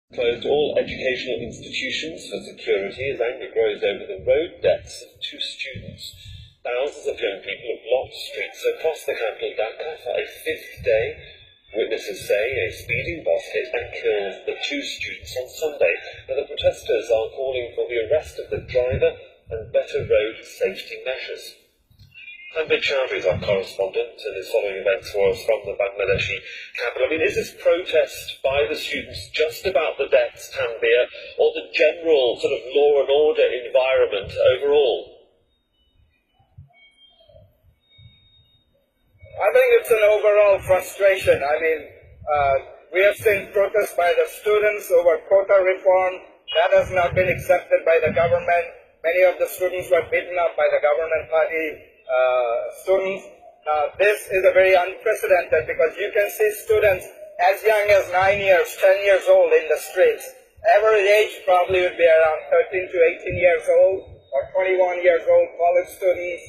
Closed all educational institutions for security as anger grows over the road deaths of 2 students. Thousands of young people have blocked streets across the capital Dhaka for a 5th day. Witnesses say a speeding bus hit and killed the 2 students on Sunday, but the protesters are calling for the arrest of the driver and better road safety measures. Hanbir Chowdhury is our correspondent and is following events for us from the Bangladeshi capital. I mean, is this protest by the students just about the deaths, Hanbir, or the general sort of law and order environment overall? I think it's an overall frustration. I mean, we have seen protests by the students over quota reform. That has not been accepted by the government. Many of the students were beaten up by the government party students. This is a very unprecedented, because you can see students as young as 9 years, 10 years old in the streets. Average age probably would be around 13 to 18 years old or 21 years old, college students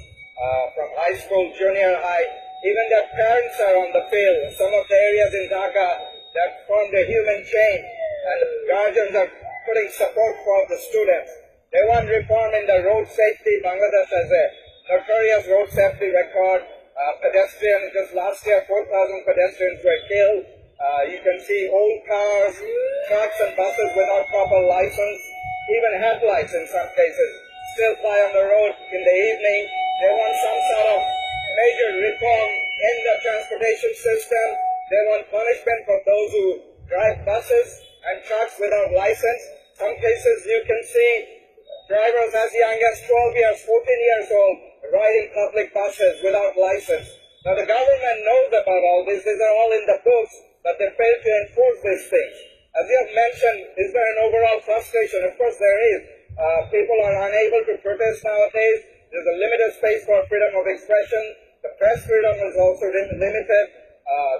from high school, junior high. Even their parents are on the field. Some of the areas in Dhaka that formed a human chain, and guardians are putting support for the students. They want reform in the road safety. Bangladesh has a notorious road safety record. Pedestrians, just last year 4,000 pedestrians were killed. You can see old cars, trucks and buses without proper license, even headlights in some cases, still fly on the road in the evening. They want some sort of major reform in the transportation system. They want punishment for those who drive buses and trucks without license. Some cases you can see drivers as young as 12 years, 14 years old riding public buses without license. Now the government knows about all this. These are all in the books, but they fail to enforce these things. As you have mentioned, is there an overall frustration? Of course there is. People are unable to protest nowadays. There's a limited space for freedom of expression. The press freedom is also limited.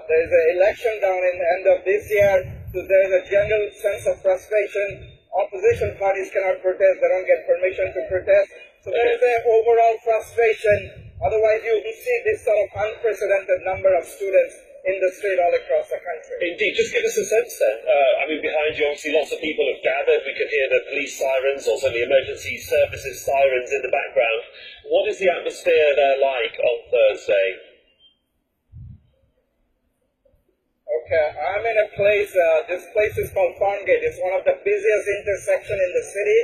There's an election down in the end of this year, so there's a general sense of frustration. Opposition parties cannot protest. They don't get permission to protest. So there is an overall frustration. Otherwise, you will see this sort of unprecedented number of students in the street all across the country. Indeed. Just give us a sense then. I mean, behind you, obviously, lots of people have gathered. We can hear the police sirens, also the emergency services sirens in the background. What is the atmosphere there like on Thursday? Okay, I'm in a place, this place is called Farmgate. It's one of the busiest intersections in the city.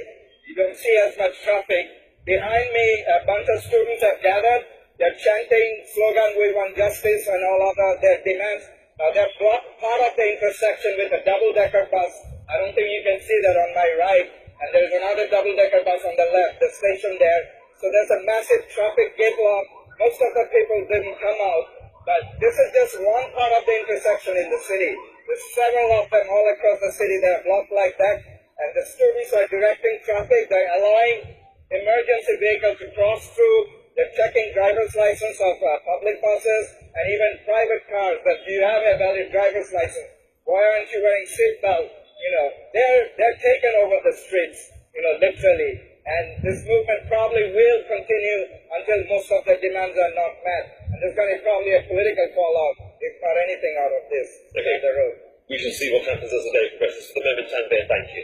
You don't see as much traffic. Behind me, a bunch of students have gathered. They're chanting slogan, "We want justice," and all other their demands. They're blocked part of the intersection with a double-decker bus. I don't think you can see that on my right. And there's another double-decker bus on the left, the station there. So there's a massive traffic gridlock. Most of the people didn't come out. But this is just one part of the intersection in the city. There's several of them all across the city that are blocked like that. And the students are directing traffic. They're allowing emergency vehicles to cross through. They're checking driver's license of public buses and even private cars. That you have a valid driver's license. Why aren't you wearing seatbelt? You know, they're taking over the streets, you know, literally. And this movement probably will continue until most of the demands are not met. And there's going to be probably a political fallout, if not anything out of this, Okay. on the road. We shall see what happens as the day progresses. For the moment, Tanvir, thank you.